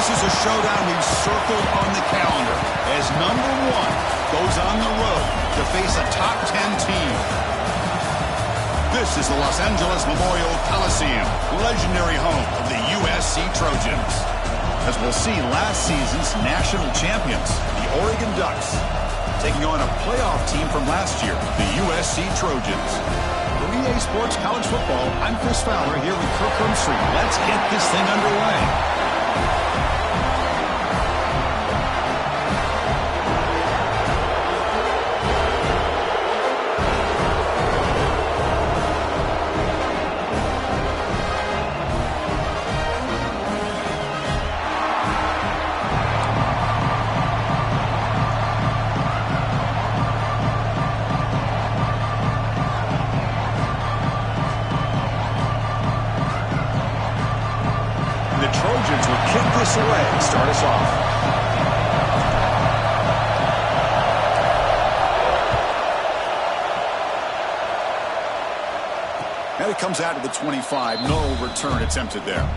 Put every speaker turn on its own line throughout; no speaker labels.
This is a showdown we've circled on the calendar as number one goes on the road to face a top 10 team. This is the Los Angeles Memorial Coliseum, legendary home of the USC Trojans. As we'll see, last season's national champions, the Oregon Ducks, taking on a playoff team from last year, the USC Trojans. For EA Sports College Football, I'm Chris Fowler here with Kirk Herbstreit. Let's get this thing underway. Trojans will kick this away and start us off. And it comes out to the 25. No return attempted there.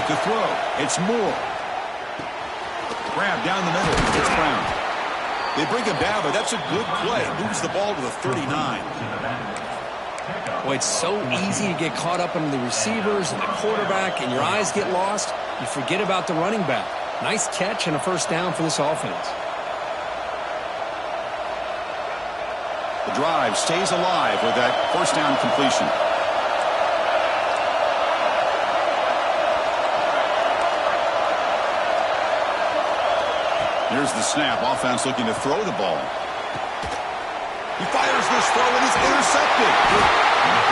To throw, it's Moore. Grab down the middle, it's Brown. They bring him down, but that's a good play. Moves the ball to the 39.
Well, it's so easy to get caught up in the receivers and the quarterback, and your eyes get lost. You forget about the running back. Nice catch and a first down for this offense.
The drive stays alive with that first down completion. Here's the snap. Offense looking to throw the ball. He fires this throw and it's intercepted.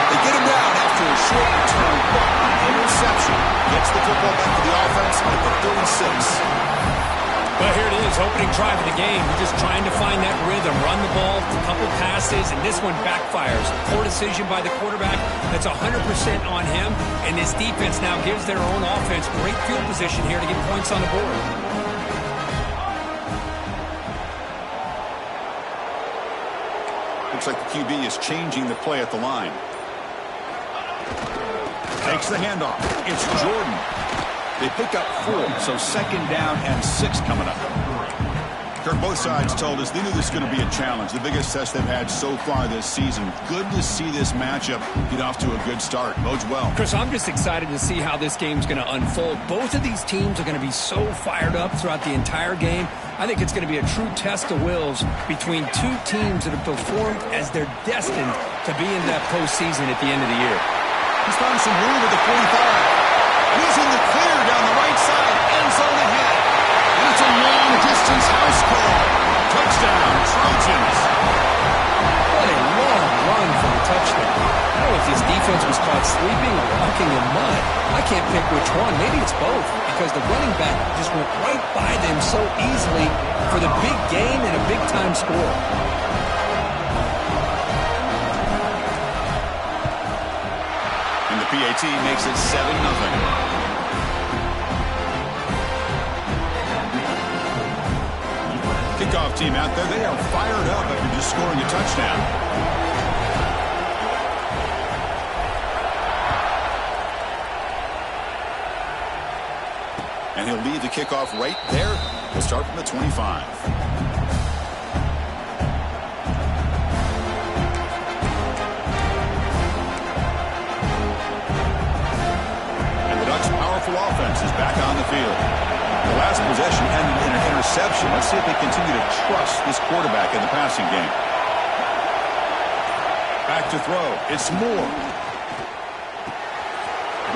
They get him down after a short return, but interception gets the football back to the offense at the 36.
But here it is, opening drive of the game. You're just trying to find that rhythm, run the ball, a couple passes, and this one backfires. Poor decision by the quarterback. That's 100% on him, and this defense now gives their own offense great field position here to get points on the board.
Looks like the QB is changing the play at the line. Takes the handoff. It's Jordan. They pick up 4, so second down and 6 coming up. Kirk, both sides told us they knew this was going to be a challenge, the biggest test they've had so far this season. Good to see this matchup get off to a good start. Bodes well.
Chris, I'm just excited to see how this game's going to unfold. Both of these teams are going to be so fired up throughout the entire game. I think it's going to be a true test of wills between two teams that have performed as they're destined to be in that postseason at the end of the year.
He's found some room at the 45. He's in the clear down the right side. End zone ahead. And it's a long-distance house call. Touchdown, Trojans.
What a long run for the touchdown. I don't know if this defense was caught sleeping or walking in mud. I can't pick which one. Maybe it's both, because the running back just went right by them so easily for the big gain and a big-time score.
And the PAT makes it 7-0. Kickoff team out there, they are fired up after just scoring a touchdown. And he'll lead the kickoff right there. We'll start from the 25. And the Ducks' powerful offense is back on the field. The last possession ended in an interception. Let's see if they continue to trust this quarterback in the passing game. Back to throw. It's Moore.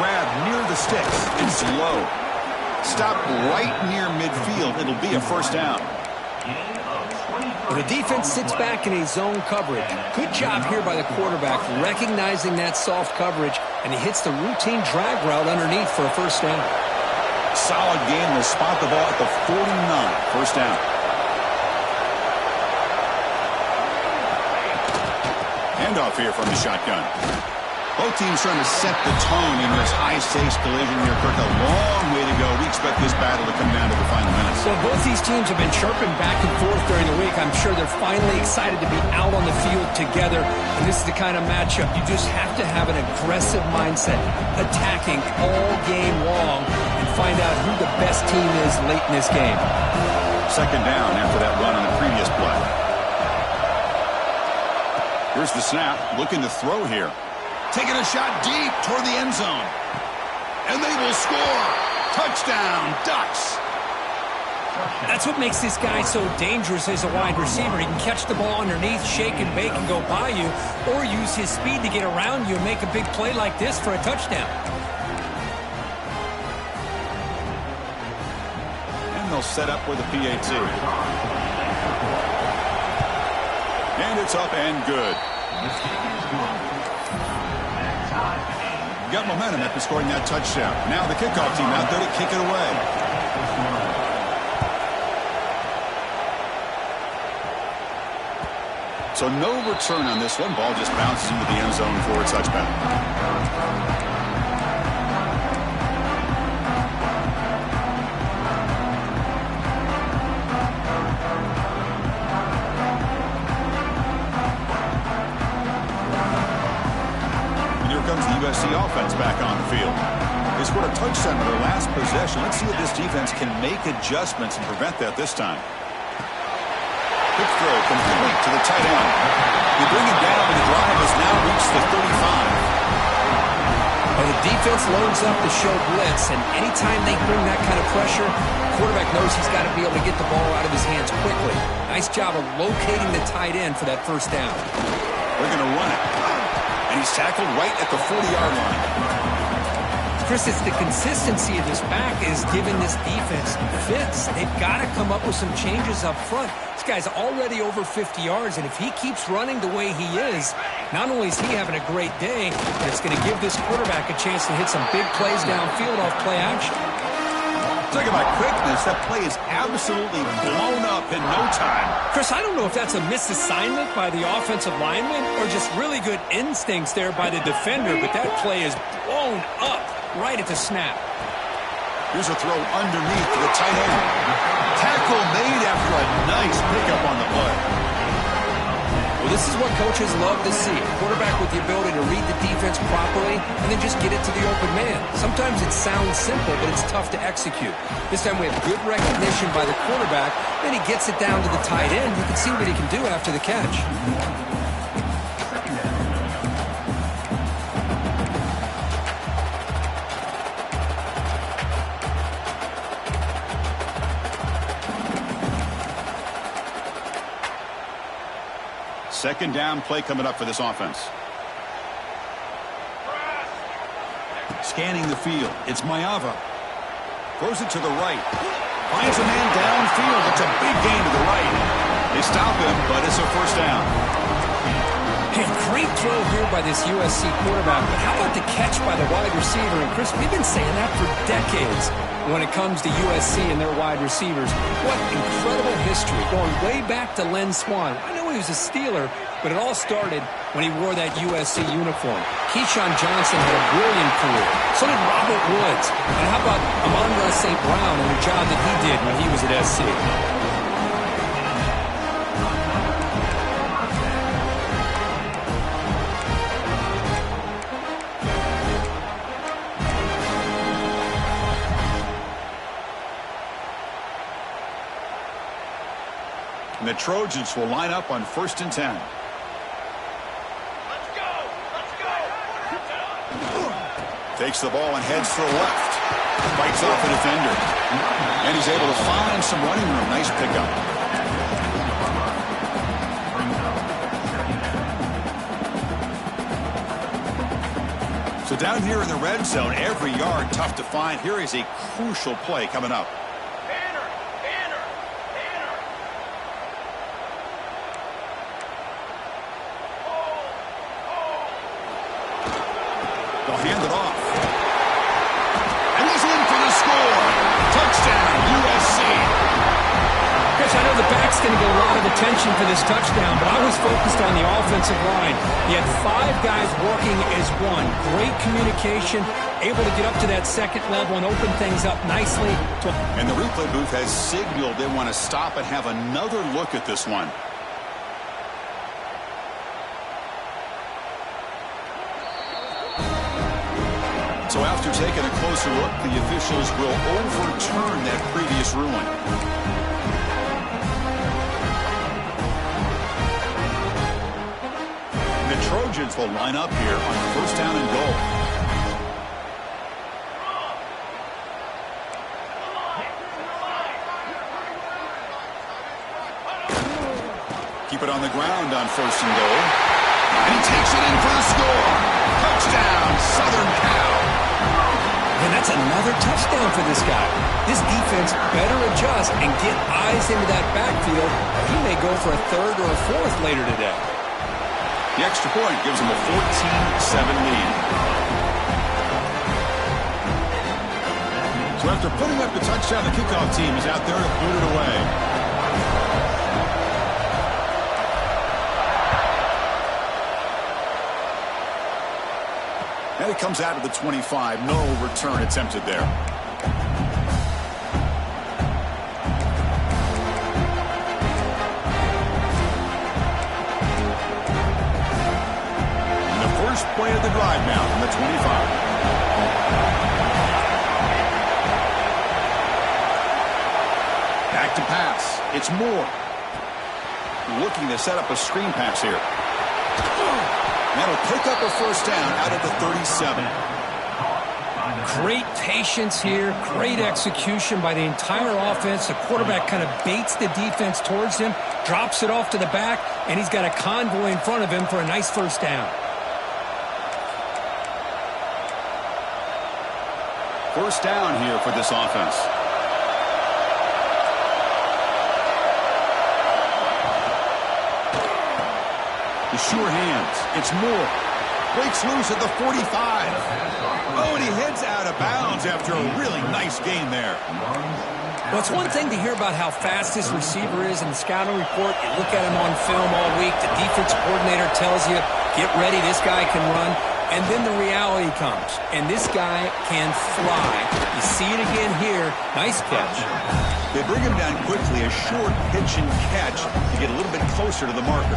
Grab near the sticks. It's low. Stop right near midfield. It'll be a first down.
When the defense sits back in a zone coverage, good job here by the quarterback recognizing that soft coverage, and he hits the routine drag route underneath for a first down.
Solid game. Will spot the ball at the 49. First down. Handoff here from the shotgun. Both teams trying to set the tone in this high-stakes collision here, Kirk. A long way to go. We expect this battle to come down to the final minutes.
Well, both these teams have been chirping back and forth during the week. I'm sure they're finally excited to be out on the field together. And this is the kind of matchup you just have to have an aggressive mindset, attacking all game long, and find out who the best team is late in this game.
Second down after that run on the previous play. Here's the snap, looking to throw here. Taking a shot deep toward the end zone. And they will score. Touchdown, Ducks.
That's what makes this guy so dangerous as a wide receiver. He can catch the ball underneath, shake and bake and go by you, or use his speed to get around you and make a big play like this for a touchdown.
And they'll set up with a PAT. And it's up and good. Got momentum after scoring that touchdown. Now the kickoff team out there to kick it away. So no return on this one. Ball just bounces into the end zone for a touchback. USC offense back on the field. They scored a touchdown on their last possession. Let's see if this defense can make adjustments and prevent that this time. Quick throw complete to the tight end. They bring him down, and the drive has now reached the 35.
Well, the defense loads up to show blitz, and anytime they bring that kind of pressure, the quarterback knows he's got to be able to get the ball out of his hands quickly. Nice job of locating the tight end for that first down.
They're going to run it. And he's tackled right at the 40-yard line.
Chris, it's the consistency of this back is giving this defense fits. They've got to come up with some changes up front. This guy's already over 50 yards, and if he keeps running the way he is, not only is he having a great day, but it's going to give this quarterback a chance to hit some big plays downfield off play action.
Talk about quickness. That play is absolutely blown up in no time.
Chris, I don't know if that's a misassignment by the offensive lineman or just really good instincts there by the defender, but that play is blown up right at the snap.
Here's a throw underneath to the tight end. Tackle made after a nice pickup on the play.
Well, this is what coaches love to see. A quarterback with the ability to read the defense properly and then just get it to the open man. Sometimes it sounds simple, but it's tough to execute. This time we have good recognition by the quarterback. Then he gets it down to the tight end. You can see what he can do after the catch.
Second down play coming up for this offense. Scanning the field. It's Mayava. Throws it to the right. Finds a man downfield. It's a big gain to the right. They stop him, but it's a first down.
Hey, great throw here by this USC quarterback, but how about the catch by the wide receiver? And Chris, we've been saying that for decades when it comes to USC and their wide receivers. What incredible history, going way back to Len Swan. I know he was a Steeler, but it all started when he wore that USC uniform. Keyshawn Johnson had a brilliant career. So did Robert Woods. And how about Amon-Ra St. Brown and the job that he did when he was at SC?
And the Trojans will line up on 1st and 10.
Let's go! Let's go!
Takes the ball and heads to the left. Fights off a defender. And he's able to find some running room. Nice pickup. So down here in the red zone, every yard tough to find. Here is a crucial play coming up. Hand it off. And he's in for the score. Touchdown, USC.
Chris, I know the back's going to get a lot of attention for this touchdown, but I was focused on the offensive line. He had 5 guys working as one. Great communication, able to get up to that second level and open things up nicely.
And the replay booth has signaled they want to stop and have another look at this one. So after taking a closer look, the officials will overturn that previous ruling. The Trojans will line up here on first down and goal. Keep it on the ground on first and goal. And he takes it in for the score. Touchdown, Southern Cal.
And that's another touchdown for this guy. This defense better adjust and get eyes into that backfield, or he may go for a third or a fourth later today.
The extra point gives him a 14-7 lead. So after putting up the touchdown, the kickoff team is out there to boot it away. And it comes out of the 25. No return attempted there. And the first play of the drive now from the 25. Back to pass. It's Moore. Looking to set up a screen pass here. That'll pick up a first down out of the 37.
Great patience here. Great execution by the entire offense. The quarterback kind of baits the defense towards him, drops it off to the back, and he's got a convoy in front of him for a nice first down.
First down here for this offense. The sure hands. It's Moore. Breaks loose at the 45. Oh, and he heads out of bounds after a really nice gain there.
Well, it's one thing to hear about how fast this receiver is in the scouting report. You look at him on film all week. The defensive coordinator tells you, get ready, this guy can run. And then the reality comes, and this guy can fly. You see it again here. Nice catch.
They bring him down quickly, a short pitch and catch to get a little bit closer to the marker.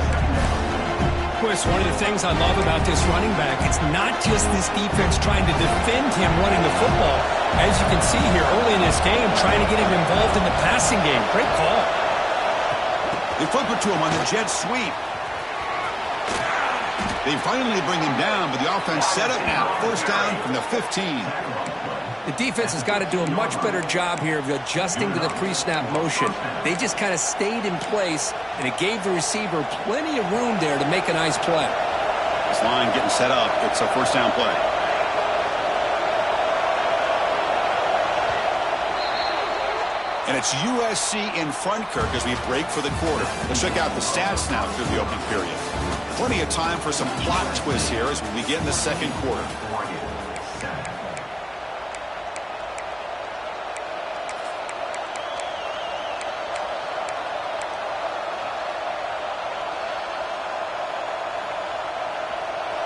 Chris, one of the things I love about this running back, it's not just this defense trying to defend him running the football. As you can see here early in this game, trying to get him involved in the passing game. Great call.
They flip it to him on the jet sweep. They finally bring him down, but the offense set up now. First down from the 15.
The defense has got to do a much better job here of adjusting to the pre-snap motion. They just kind of stayed in place, and it gave the receiver plenty of room there to make a nice play.
This line getting set up. It's a first down play. And it's USC in front, Kirk, as we break for the quarter. Let's check out the stats now through the opening period. Plenty of time for some plot twists here as we begin the second quarter.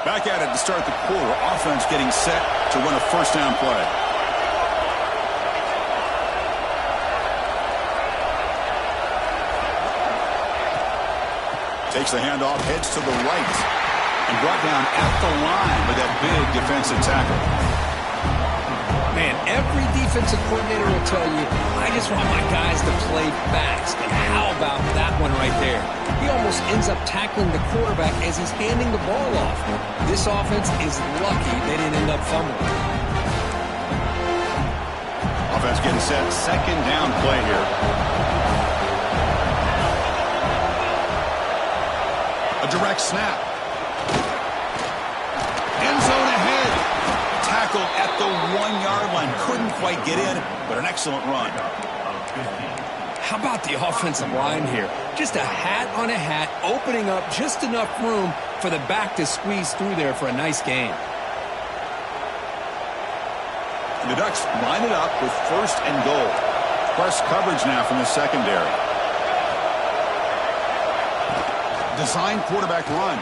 Back at it to start the quarter. Offense getting set to run a first down play. Takes the handoff, heads to the right, and brought down at the line with that big defensive tackle.
Man, every defensive coordinator will tell you, I just want my guys to play fast. And how about that one right there? He almost ends up tackling the quarterback as he's handing the ball off. This offense is lucky they didn't end up fumbling.
Offense getting set, second down play here. A direct snap. End zone ahead. Tackle at the 1-yard line. Couldn't quite get in, but an excellent run.
How about the offensive line here? Just a hat on a hat, opening up just enough room for the back to squeeze through there for a nice gain.
The Ducks line it up with first and goal. Press coverage now from the secondary. design quarterback run.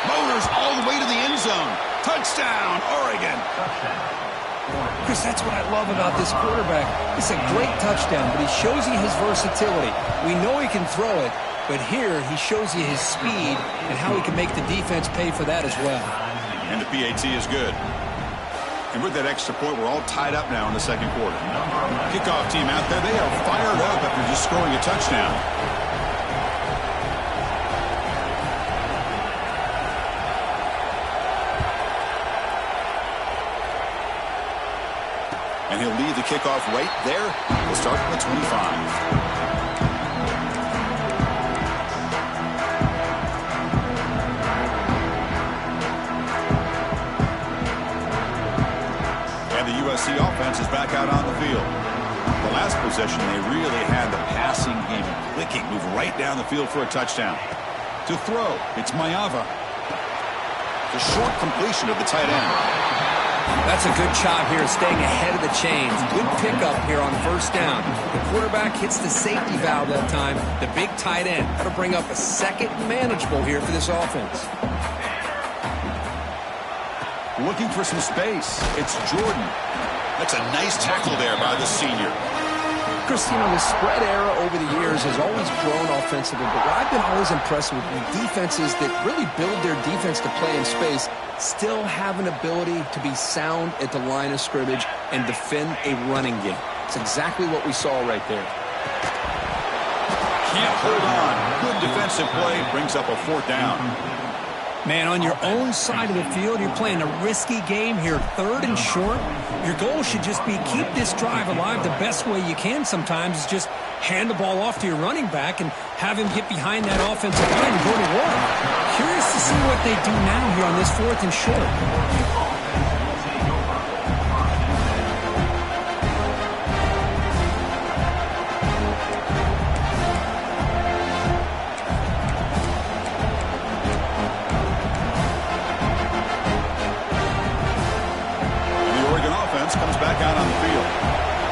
Motors all the way to the end zone. Touchdown, Oregon.
Chris, that's what I love about this quarterback. It's a great touchdown, but he shows you his versatility. We know he can throw it, but here he shows you his speed and how he can make the defense pay for that as well.
And the PAT is good. And with that extra point, we're all tied up now in the second quarter. Kickoff team out there, they are fired up after just scoring a touchdown. And he'll lead the kickoff right there. We'll start at the 25. The USC offense is back out on the field. The last possession, they really had the passing game clicking, move right down the field for a touchdown. To throw, it's Mayava. The short completion of the tight end.
That's a good job here, staying ahead of the chains. Good pickup here on first down. The quarterback hits the safety valve that time. The big tight end. That'll bring up a second manageable here for this offense.
Looking for some space. It's Jordan. That's a nice tackle there by the senior.
Chris, the spread era over the years has always grown offensively, but what I've been always impressed with defenses that really build their defense to play in space still have an ability to be sound at the line of scrimmage and defend a running game. It's exactly what we saw right there.
Can't hold on. Good defensive play. Brings up a fourth down.
Man, on your own side of the field, you're playing a risky game here, third and short. Your goal should just be keep this drive alive the best way you can sometimes is just hand the ball off to your running back and have him get behind that offensive line and go to work. Curious to see what they do now here on this fourth and short.
Comes back out on the field.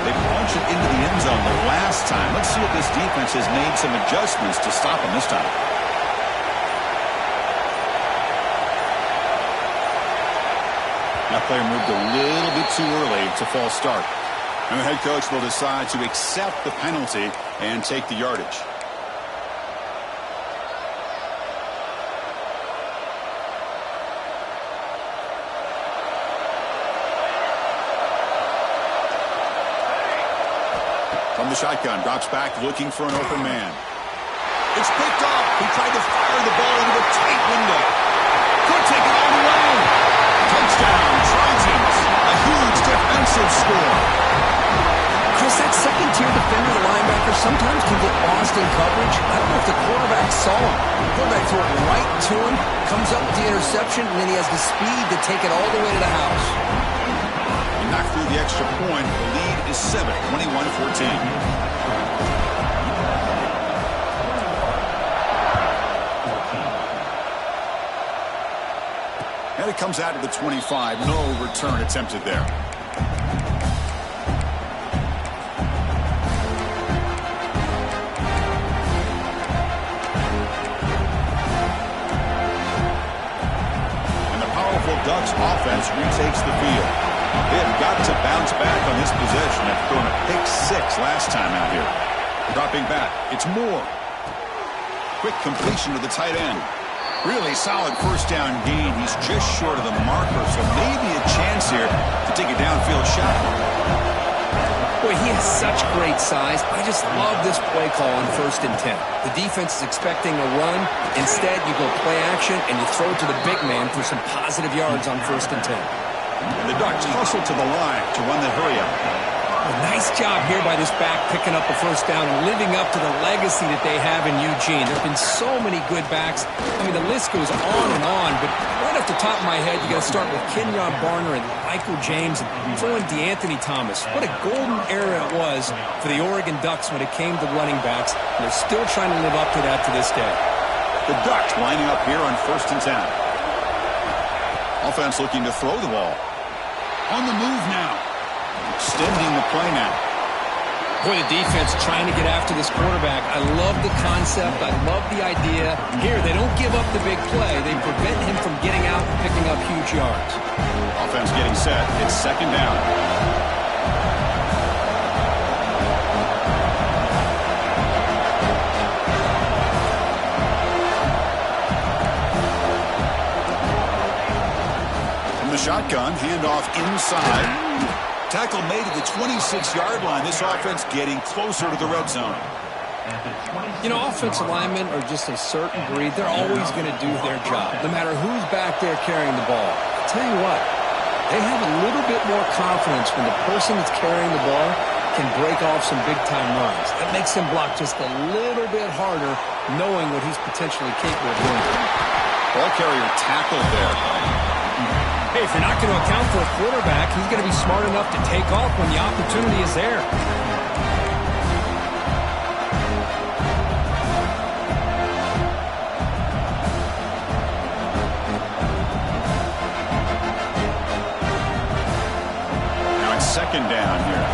They launch it into the end zone the last time. Let's see if this defense has made some adjustments to stop them this time. That player moved a little bit too early to false start. And the head coach will decide to accept the penalty and take the yardage. From the shotgun, drops back, looking for an open man. It's picked off. He tried to fire the ball into a tight window. Could take it all the way. Touchdown, Trojans. A huge defensive score.
Chris, that second-tier defender, the linebacker, sometimes can get lost in coverage. I don't know if the quarterback saw him. The quarterback threw it right to him, comes up with the interception, and then he has the speed to take it all the way to the house.
Knocked through the extra point. The lead is 7, 21-14. And it comes out to the 25. No return attempted there. And the powerful Ducks offense retakes the field. They have got to bounce back on this possession. They've thrown a pick 6 last time out here. Dropping back. It's Moore. Quick completion to the tight end. Really solid first down gain. He's just short of the marker, so maybe a chance here to take a downfield shot.
Boy, he has such great size. I just love this play call on 1st and 10. The defense is expecting a run. Instead, you go play action, and you throw it to the big man for some positive yards on 1st and 10.
And the Ducks hustle to the line to run the hurry-up.
A nice job here by this back picking up a first down and living up to the legacy that they have in Eugene. There have been so many good backs. I mean, the list goes on and on, but right off the top of my head, you got to start with Kenyon Barner and Michael James and throw in DeAnthony Thomas. What a golden era it was for the Oregon Ducks when it came to running backs, and they're still trying to live up to that to this day.
The Ducks lining up here on 1st and 10. Offense looking to throw the ball. On the move now. Extending the play now.
Boy, the defense trying to get after this quarterback. I love the concept. I love the idea. Here, they don't give up the big play. They prevent him from getting out and picking up huge yards.
Offense getting set. It's second down. From the shotgun, handoff inside. Tackle made at the 26-yard line. This offense getting closer to the red zone.
You know, offensive linemen are just a certain breed. They're always going to do their job, no matter who's back there carrying the ball. I'll tell you what, they have a little bit more confidence when the person that's carrying the ball can break off some big-time runs. That makes them block just a little bit harder, knowing what he's potentially capable of doing.
Ball carrier tackled there.
Hey, if you're not going to account for a quarterback, he's going to be smart enough to take off when the opportunity is there.
Now it's second down here.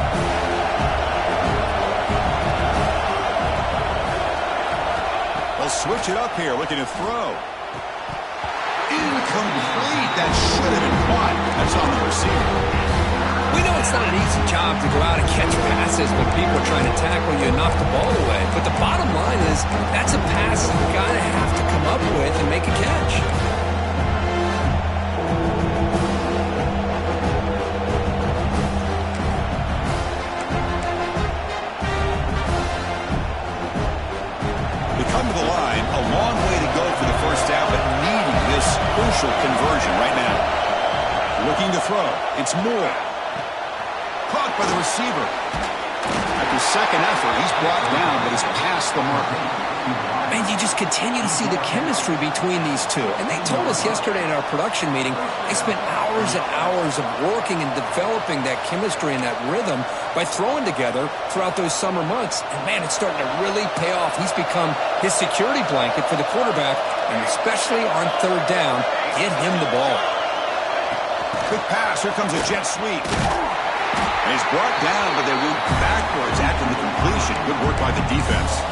They'll switch it up here, looking to throw. Incomplete. That should have been caught. That's on the receiver.
We know it's not an easy job to go out and catch passes when people are trying to tackle you and knock the ball away. But the bottom line is that's a pass you've got to have to come up with and make a catch.
We come to the line. A long way to go for the first down, but needing this crucial conversion right now. Looking to throw. It's Moore. Caught by the receiver. After second effort, he's brought down, but he's past the marker.
Man, you just continue to see the chemistry between these two. And they told us yesterday in our production meeting, they spent hours and hours of working and developing that chemistry and that rhythm by throwing together throughout those summer months. And, man, it's starting to really pay off. He's become his security blanket for the quarterback, and especially on third down, get him the ball.
Quick pass. Here comes a jet sweep. And he's brought down, but they went backwards after the completion. Good work by the defense.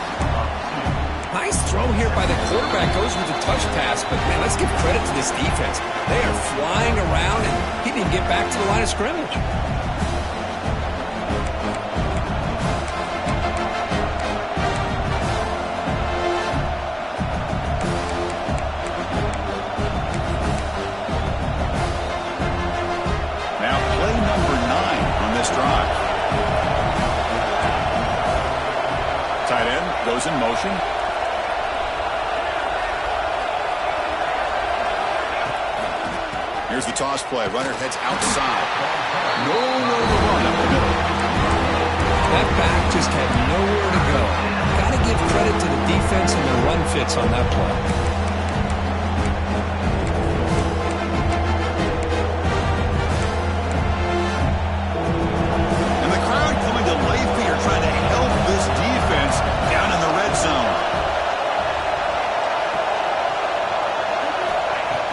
Nice throw here by the quarterback. Goes with the touch pass, but, man, let's give credit to this defense. They are flying around, and he didn't get back to the line of scrimmage.
Now play number 9 on this drive. Tight end goes in motion. Here's the toss play. Runner heads outside. Nowhere to run up the middle.
That back just had nowhere to go. Got to give credit to the defense and the run fits on that play.
And the crowd coming to life here, trying to help this defense down in the red zone.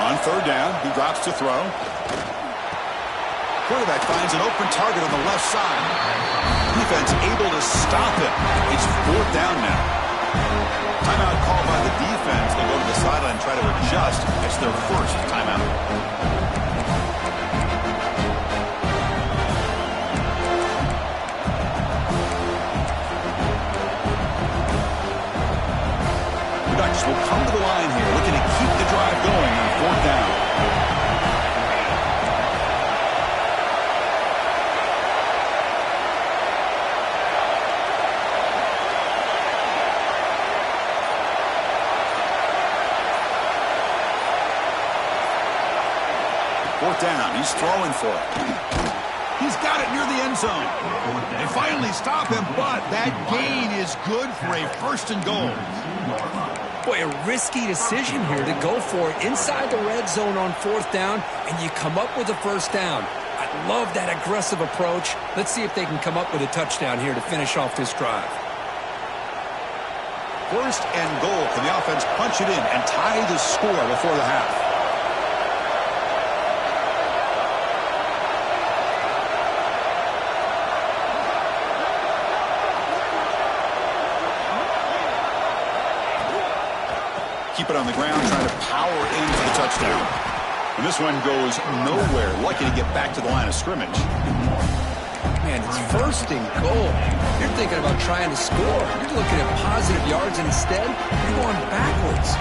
On third down, he drops to throw. Quarterback finds an open target on the left side. Defense able to stop it. It's fourth down now. Timeout called by the defense. They'll go to the sideline and try to adjust. It's their first timeout. The Ducks will come to the line here, looking to keep the drive going on fourth down. Fourth down. He's throwing for it. He's got it near the end zone. They finally stop him, but that gain is good for a first and goal.
Boy, a risky decision here to go for it inside the red zone on fourth down, and you come up with a first down. I love that aggressive approach. Let's see if they can come up with a touchdown here to finish off this drive.
First and goal. Can the offense punch it in and tie the score before the half? keep it on the ground, trying to power in for the touchdown. And this one goes nowhere. Lucky to get back to the line of scrimmage.
Man, it's 1st and goal. You're thinking about trying to score. You're looking at positive yards, and instead, you're going backwards.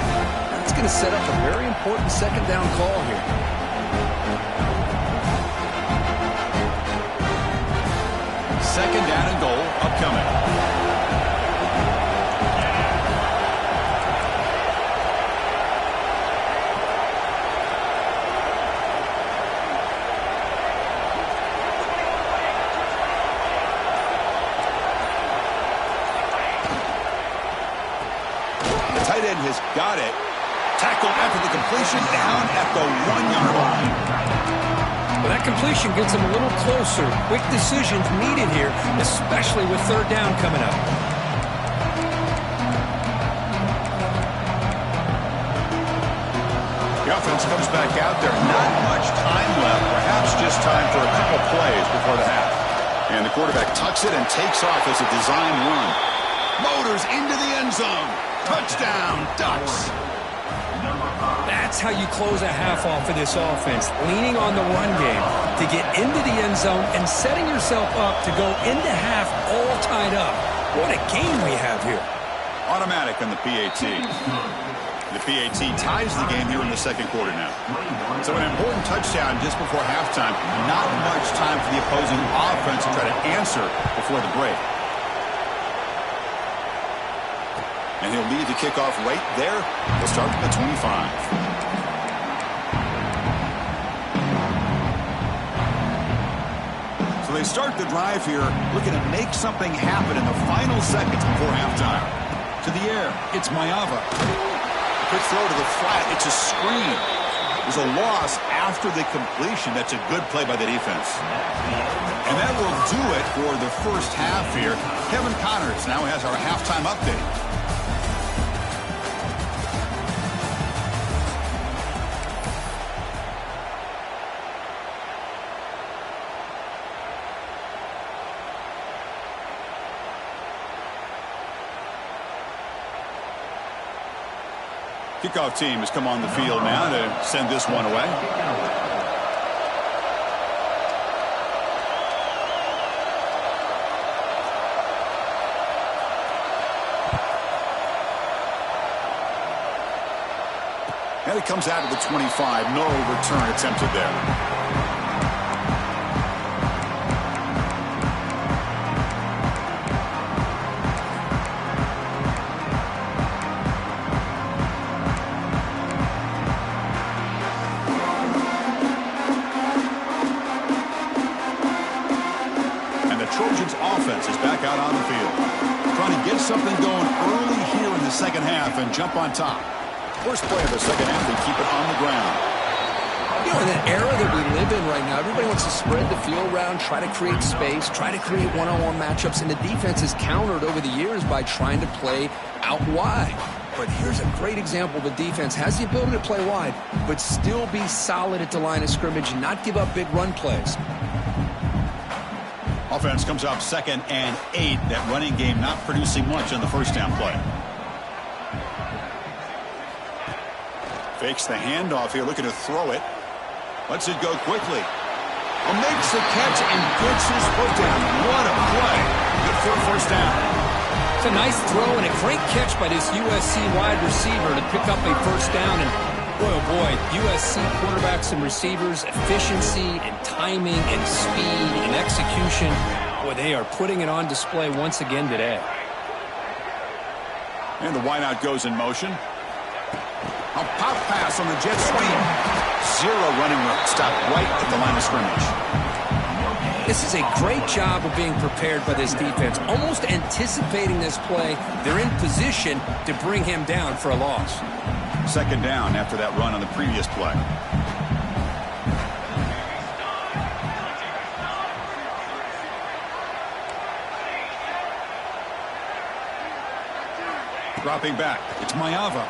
That's going to set up a very important 2nd down call here.
Second down and goal upcoming. The tight end has got it. Tackle after the completion, down at the 1-yard line.
Well, that completion gets him a little closer. Quick decisions needed here, especially with 3rd down coming up.
The offense comes back out there. Not much time left. Perhaps just time for a couple plays before the half. And the quarterback tucks it and takes off as a design run. Motors into the end zone. Touchdown, Ducks.
That's how you close a half off of this offense, leaning on the run game to get into the end zone and setting yourself up to go into half all tied up. What a game we have here.
Automatic on the PAT. The PAT ties the game here in the 2nd quarter now. So an important touchdown just before halftime. Not much time for the opposing offense to try to answer before the break. And he'll lead the kickoff right there. He'll start from the 25. So they start the drive here, looking to make something happen in the final seconds before halftime. To the air, it's Mayava. Quick throw to the flat, it's a screen. There's a loss after the completion. That's a good play by the defense. And that will do it for the first half here. Kevin Connors now has our halftime update. Kickoff team has come on the field now to send this one away. And it comes out of the 25. No return attempted there. Something going early here in the 2nd half and jump on top. First play of the 2nd half, they keep it on the ground.
You know, in the era that we live in right now, everybody wants to spread the field around, try to create space, try to create one-on-one matchups, and the defense is countered over the years by trying to play out wide. But here's a great example. The defense has the ability to play wide, but still be solid at the line of scrimmage and not give up big run plays.
Offense comes up 2nd and 8. That running game not producing much on the first down play. Fakes the handoff here, looking to throw it. Lets it go quickly. Makes the catch and gets his foot down. What a play. Good for a first down.
It's a nice throw and a great catch by this USC wide receiver to pick up a first down. And boy, oh boy, USC quarterbacks and receivers, efficiency and timing and speed and execution. Boy, they are putting it on display once again today.
And the wideout goes in motion. A pop pass on the jet sweep. Zero running room. Stop right at the line of scrimmage.
This is a great job of being prepared by this defense. Almost anticipating this play, they're in position to bring him down for a loss.
2nd down after that run on the previous play. Dropping back, it's Mayava.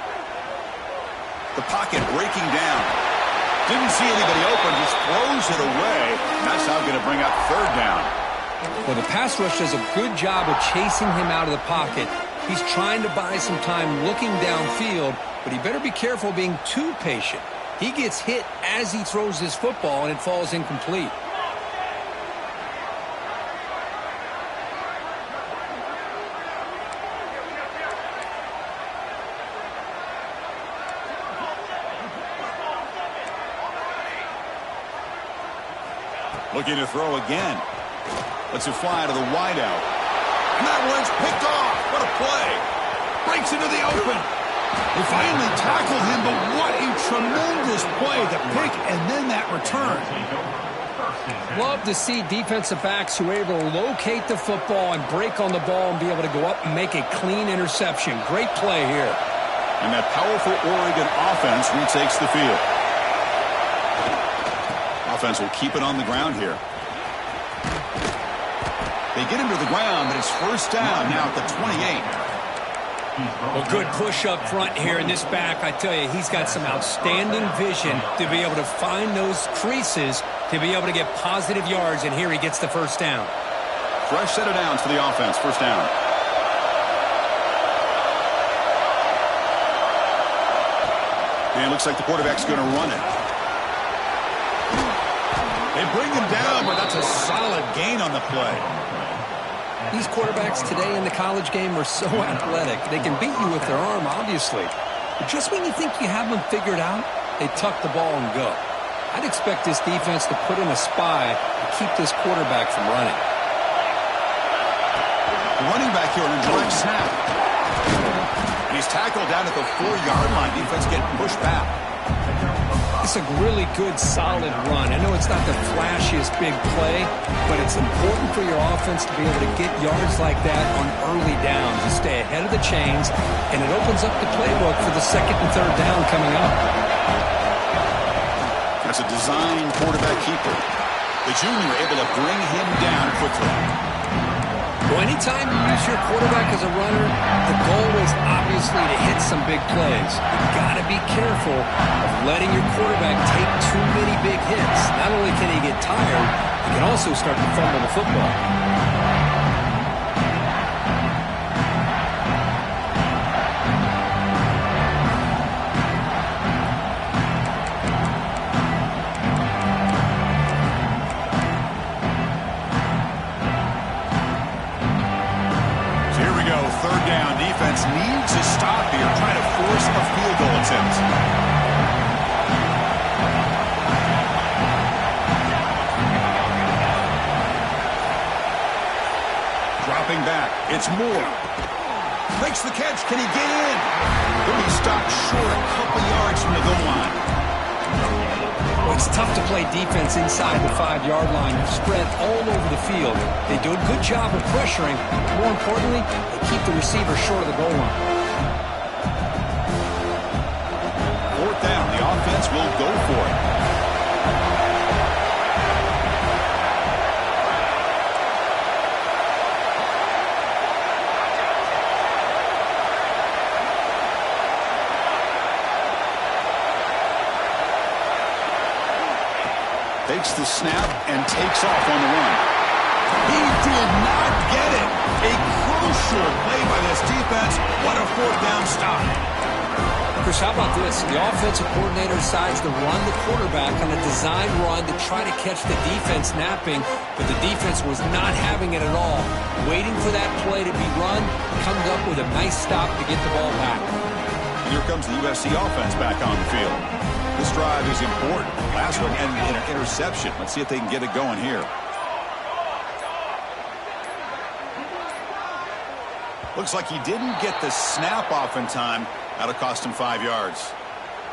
The pocket breaking down. Didn't see anybody open, just throws it away. And that's now going to bring up 3rd down.
Well, the pass rush does a good job of chasing him out of the pocket, He's trying to buy some time looking downfield, but he better be careful being too patient. He gets hit as he throws his football, and it falls incomplete.
Looking to throw again. Lets it fly to the wideout. And that one's picked off. What a play. Breaks into the open. They finally tackled him, but what a tremendous play. The pick and then that return.
Love to see defensive backs who are able to locate the football and break on the ball and be able to go up and make a clean interception. Great play here.
And that powerful Oregon offense retakes the field. Offense will keep it on the ground here. They get him to the ground, but it's first down now at the 28.
Well, good push up front here in this back. I tell you, he's got some outstanding vision to be able to find those creases to be able to get positive yards, and here he gets the first down.
Fresh set of downs for the offense. First down. And it looks like the quarterback's going to run it. They bring him down, but that's a solid gain on the play.
These quarterbacks today in the college game are so athletic. They can beat you with their arm, obviously. But just when you think you have them figured out, they tuck the ball and go. I'd expect this defense to put in a spy to keep this quarterback from running.
Running back here on a direct snap. And he's tackled down at the 4-yard line. Defense getting pushed back.
It's a really good, solid run. I know it's not the flashiest big play, but it's important for your offense to be able to get yards like that on early downs and stay ahead of the chains, and it opens up the playbook for the second and third down coming up.
That's a design quarterback keeper. The junior able to bring him down quickly.
Well, anytime you use your quarterback as a runner, the goal is obviously to hit some big plays. You've got to be careful of letting your quarterback take too many big hits. Not only can he get tired, he can also start to fumble the football.
Third down. Defense needs to stop here, trying to force a field goal attempt. Dropping back. It's Moore. Makes the catch. Can he get in? He'll be stopped short a couple yards from the goal line.
It's tough to play defense inside the 5-yard line. They're spread all over the field. They do a good job of pressuring. More importantly, they keep the receiver short of the goal line.
Fourth down. The offense will go for it. Takes the snap and takes off on the run. He did not get it. A crucial play by this defense. What a fourth down stop.
Chris, how about this? The offensive coordinator decides to run the quarterback on a design run to try to catch the defense napping, but the defense was not having it at all. Waiting for that play to be run, comes up with a nice stop to get the ball back.
Here comes the USC offense back on the field. This drive is important. Last one ended in an interception. Let's see if they can get it going here. Looks like he didn't get the snap off in time. That'll cost him 5 yards.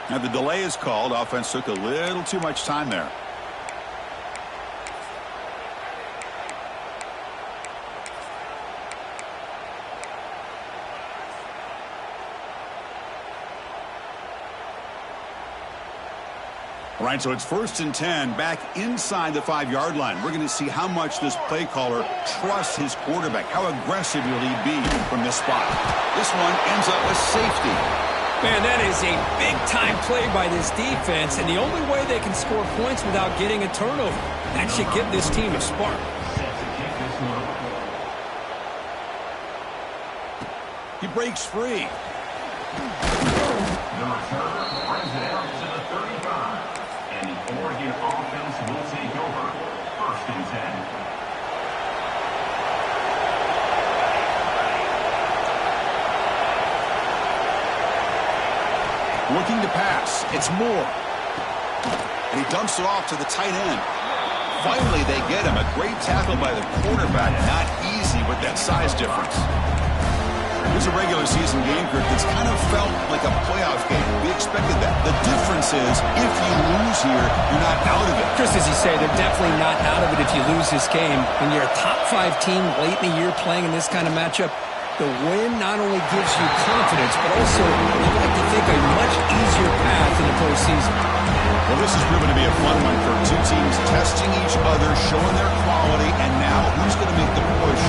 Now the delay is called. Offense took a little too much time there. All right, so it's 1st and 10 back inside the 5-yard line. We're going to see how much this play caller trusts his quarterback. How aggressive will he be from this spot? This one ends up with safety.
Man, that is a big-time play by this defense, and the only way they can score points without getting a turnover. That should give this team a spark.
He breaks free.
The return brings it out to the 35. And the Oregon offense will take over. 1st and 10.
Looking to pass. It's Moore. And he dumps it off to the tight end. Finally, they get him. A great tackle by the quarterback. Not easy with that size difference. Here's a regular season game group that's kind of felt like a playoff game. We expected that. The difference is, if you lose here, you're not out of it.
Chris, as you say, they're definitely not out of it if you lose this game. When you're a top-5 team late in the year playing in this kind of matchup, the win not only gives you confidence, but also, you'd like to think, a much easier path in the postseason.
Well, this has proven to be a fun one for two teams testing each other, showing their quality, and now who's going to make the push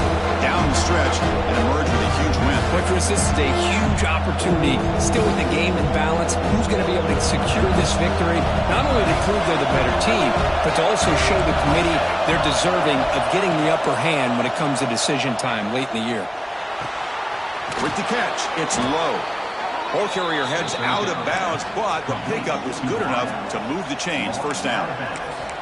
down the stretch and emerge with a huge win.
Well, Chris, this is a huge opportunity. Still with the game in balance, who's going to be able to secure this victory, not only to prove they're the better team, but to also show the committee they're deserving of getting the upper hand when it comes to decision time late in the year.
With the catch, it's low. Ball carrier heads out of bounds, but the pickup is good enough to move the chains. 1st down.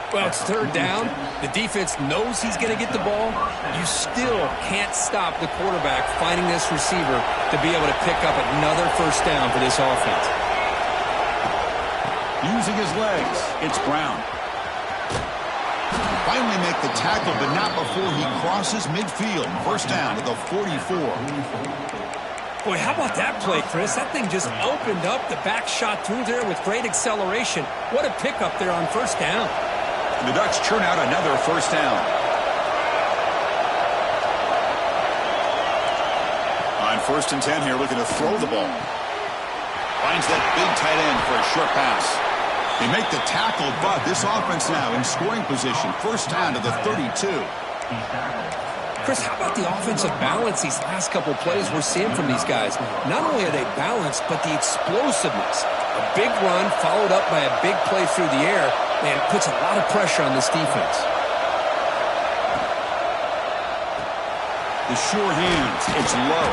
Well, it's 3rd down. The defense knows he's going to get the ball. You still can't stop the quarterback finding this receiver to be able to pick up another 1st down for this offense.
Using his legs, it's Brown. Finally make the tackle, but not before he crosses midfield. 1st down to the 44.
Boy, how about that play, Chris? That thing just opened up. The back shot through there with great acceleration. What a pickup there on 1st down.
The Ducks churn out another 1st down. On 1st and 10 here, looking to throw the ball. Finds that big tight end for a short pass. They make the tackle, but this offense now in scoring position. 1st down to the 32.
Chris, how about the offensive balance these last couple plays we're seeing from these guys? Not only are they balanced, but the explosiveness. A big run followed up by a big play through the air, and it puts a lot of pressure on this defense.
The sure hands, it's low.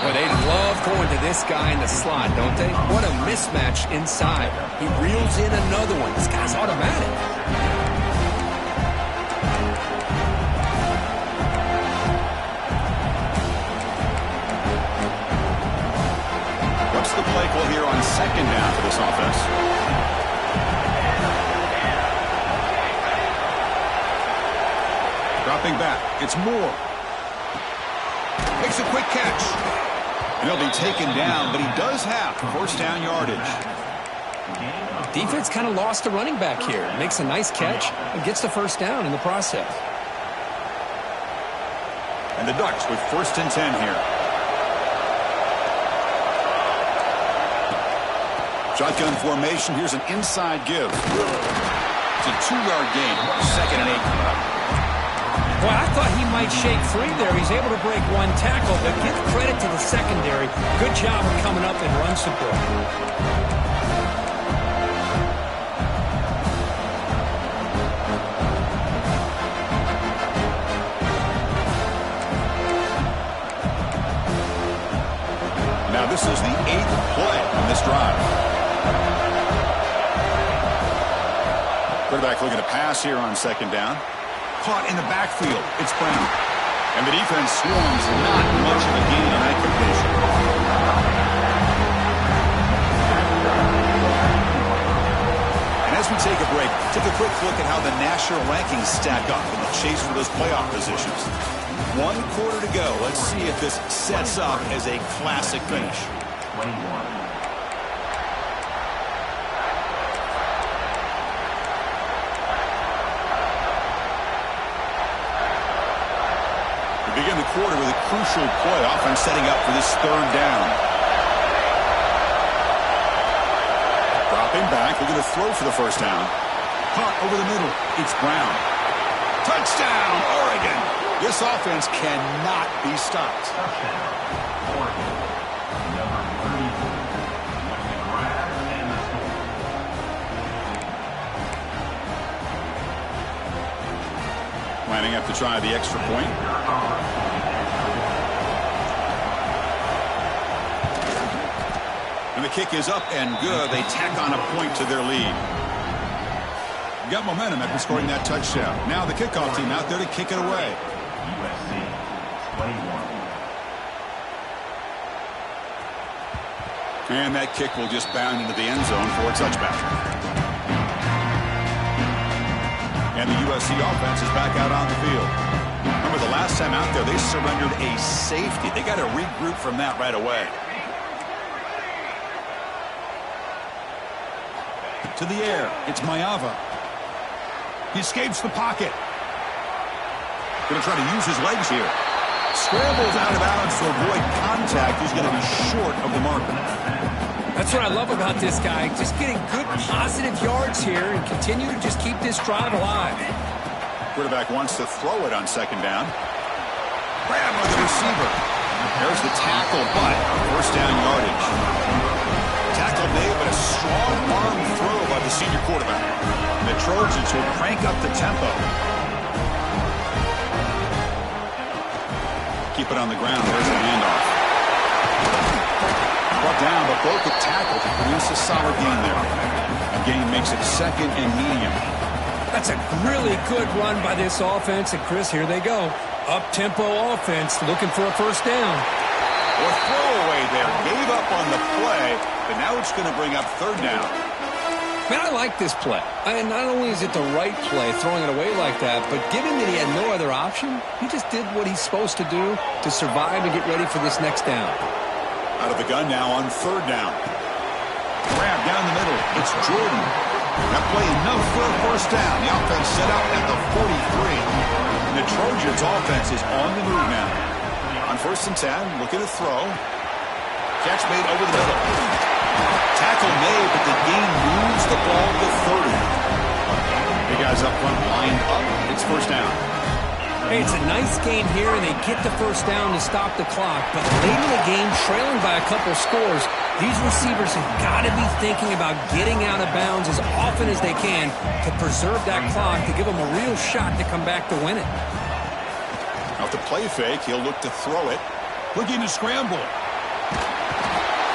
Well, they love going to this guy in the slot, don't they? What a mismatch inside. He reels in another one. This guy's automatic.
What's the play call here on 2nd down for this offense? Dropping back, it's Moore. Makes a quick catch. And he'll be taken down, but he does have 1st down yardage.
Defense kind of lost the running back here. Makes a nice catch and gets the 1st down in the process.
And the Ducks with 1st and 10 here. Shotgun formation. Here's an inside give. It's a 2-yard gain. 2nd and 8.
Well, I thought he might shake free there. He's able to break one tackle, but give credit to the secondary. Good job of coming up and run support.
Now this is the 8th play on this drive. Quarterback looking to pass here on 2nd down. Caught in the backfield. It's Brown. And the defense swarms. Not much of a gain on that completion. And as we take a break, take a quick look at how the national rankings stack up in the chase for those playoff positions. 1 quarter to go. Let's see if this sets up as a classic finish.
21.
Begin the quarter with a crucial play, offense setting up for this 3rd down. Dropping back, looking to throw for the 1st down. Caught over the middle. It's Brown. Touchdown, Oregon. This offense cannot be stopped.
Touchdown, Oregon. Number 34 with the grab and the score.
Lining up to try the extra point. And the kick is up and good. They tack on a point to their lead. Got momentum after scoring that touchdown. Now the kickoff team out there to kick it away.
USC 21.
And that kick will just bound into the end zone for a touchback. And the USC offense is back out on the field. Remember, the last time out there, they surrendered a safety. They got to regroup from that right away. To the air, it's Mayava. He escapes the pocket. Going to try to use his legs here. Scrambles out of bounds to avoid contact. He's going to be short of the marker.
That's what I love about this guy. Just getting good positive yards here and continue to just keep this drive alive.
Quarterback wants to throw it on second down. Grab by the receiver. There's the tackle, but first down yardage. Tackle made, but a strong arm throw by the senior quarterback. The Trojans will crank up the tempo. Keep it on the ground. There's the handoff. Brought down, but broke the tackle to produce a solid gain there. A gain makes it second and medium.
That's a really good run by this offense. And, Chris, here they go. Up-tempo offense looking for a first down.
Or throwaway there. Gave up on the play, but now it's going to bring up third down.
Man, I like this play. And not only is it the right play, throwing it away like that, but given that he had no other option, he just did what he's supposed to do to survive and get ready for this next down.
Out of the gun now on third down. Grab down the middle. It's Jordan. That play enough for a first down. The offense set out at the 43. And the Trojans offense is on the move now. On first and 10, looking to throw. Catch made over the middle. Tackle made, but the game moves the ball to 30. The guys up front lined up. It's first down.
Hey, it's a nice game here, and they get the first down to stop the clock. But late in the game, trailing by a couple scores, these receivers have got to be thinking about getting out of bounds as often as they can to preserve that clock, to give them a real shot to come back to win it.
Off the play fake, he'll look to throw it. Looking to scramble.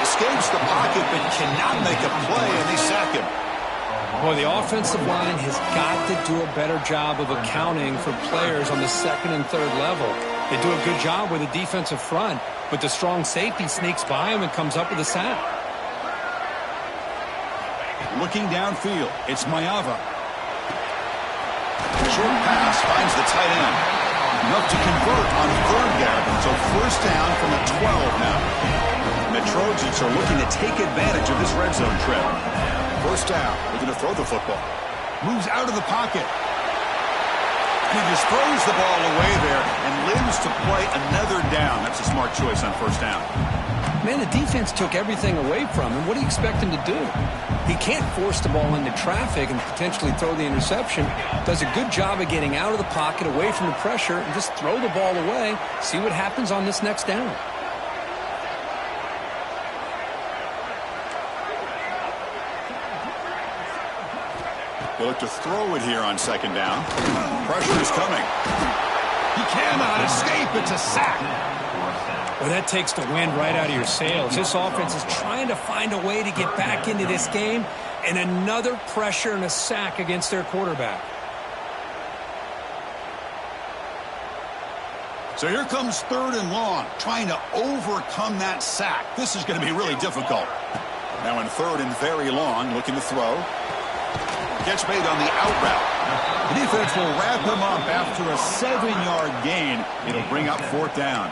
Escapes the pocket, but cannot make a play, and they sack him.
Boy, the offensive line has got to do a better job of accounting for players on the second and third level. They do a good job with the defensive front, but the strong safety sneaks by him and comes up with a sack.
Looking downfield, it's Mayava. Short pass finds the tight end. Enough to convert on third down, so first down from the 12 now. And the Trojans are looking to take advantage of this red zone trip. First down, looking to throw the football. Moves out of the pocket. And he just throws the ball away there and lives to play another down. That's a smart choice on first down.
Man, the defense took everything away from him. What do you expect him to do? He can't force the ball into traffic and potentially throw the interception. Does a good job of getting out of the pocket, away from the pressure, and just throw the ball away. See what happens on this next down.
They look to throw it here on second down. Pressure is coming. He cannot escape. It's a sack.
Well, that takes the wind right out of your sails. This offense is trying to find a way to get back into this game, and another pressure and a sack against their quarterback.
So here comes third and long, trying to overcome that sack. This is going to be really difficult. Now in third and very long, looking to throw. Catch made on the out route. The defense will wrap him up after a 7-yard gain. It'll bring up fourth down.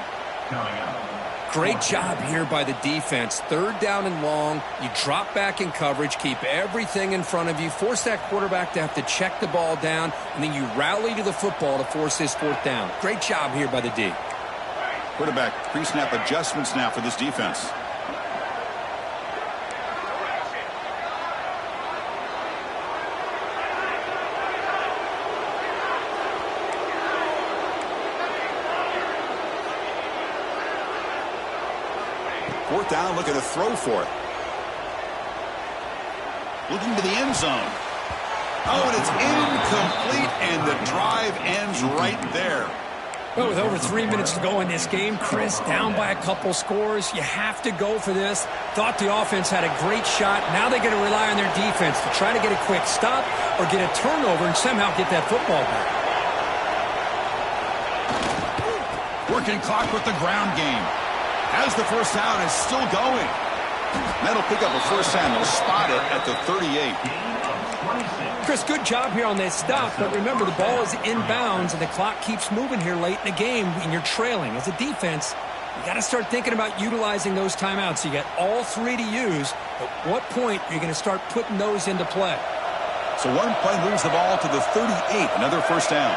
Great job here by the defense. Third down and long. You drop back in coverage, keep everything in front of you, force that quarterback to have to check the ball down, and then you rally to the football to force this fourth down. Great job here by the D.
Quarterback pre-snap adjustments now for this defense. Fourth down, looking to throw for it. Looking to the end zone. Oh, and it's incomplete, and the drive ends right there.
Well, with over 3 minutes to go in this game, Chris, down by a couple scores, you have to go for this. Thought the offense had a great shot. Now they're going to rely on their defense to try to get a quick stop or get a turnover and somehow get that football back.
Working clock with the ground game. As the first down is still going. That'll pick up a first down. They'll spot it at the 38.
Chris, good job here on that stop, but remember the ball is inbounds and the clock keeps moving here late in the game and you're trailing. As a defense, you got to start thinking about utilizing those timeouts. You got all three to use. At what point are you going to start putting those into play?
So one play moves the ball to the 38, another first down.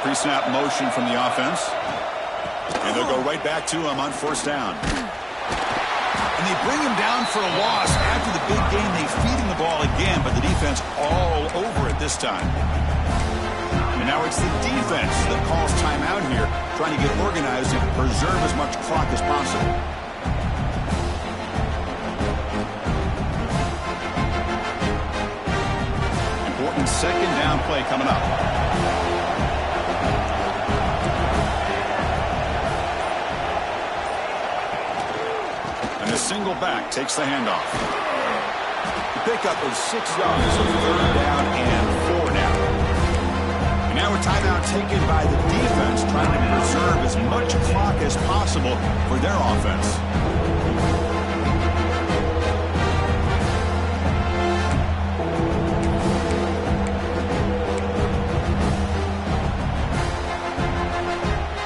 Pre-snap motion from the offense. And they'll go right back to him on first down. And they bring him down for a loss. After the big game, they feed him the ball again, but the defense all over it this time. And now it's the defense that calls timeout here, trying to get organized and preserve as much clock as possible. Important second down play coming up. The single back takes the handoff. The pickup is 6 yards, so third down and 4 now. And now a timeout taken by the defense, trying to preserve as much clock as possible for their offense.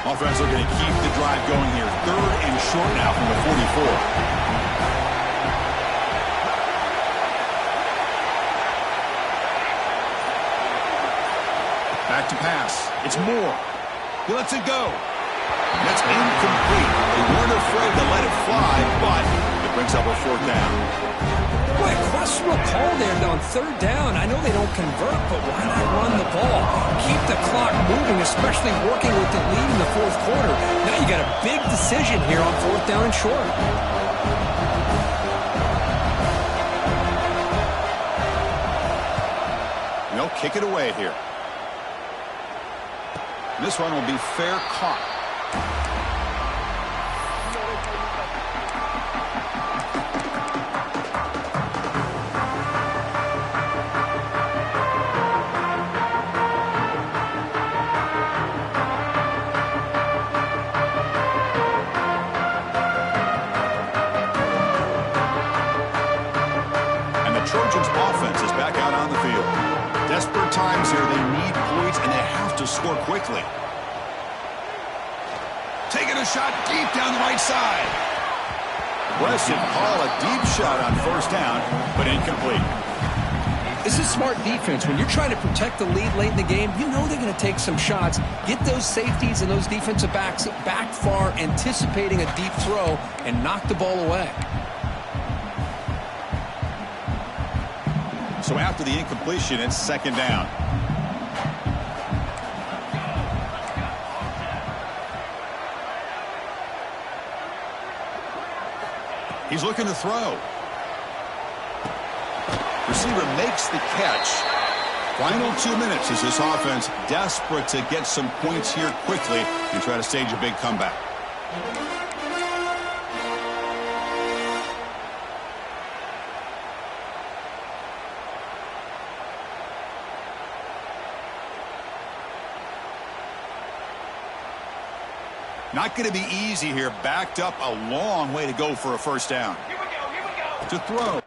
Offense looking to keep the drive going here. Third and short now from the 44. Back to pass. It's Moore. He lets it go. That's incomplete. They weren't afraid to let it fly, but it brings up a fourth down.
Boy, a questionable call there on third down. I know they don't convert, but why not run the ball? Keep the clock moving, especially working with the lead in the fourth quarter. Now you got a big decision here on fourth down and short.
They'll kick it away here. This one will be fair caught. And the Trojans' offense is back out on the field. Desperate times here. They need points, and they have to score quickly. Taking a shot deep down the right side. Aggressive call, a deep shot on first down, but incomplete.
This is smart defense. When you're trying to protect the lead late in the game, you know they're going to take some shots. Get those safeties and those defensive backs back far, anticipating a deep throw, and knock the ball away.
So after the incompletion, it's second down. He's looking to throw. Receiver makes the catch. Final 2 minutes as this offense desperate to get some points here quickly and try to stage a big comeback. Not going to be easy here. Backed up a long way to go for a first down.
Here we go.
To throw.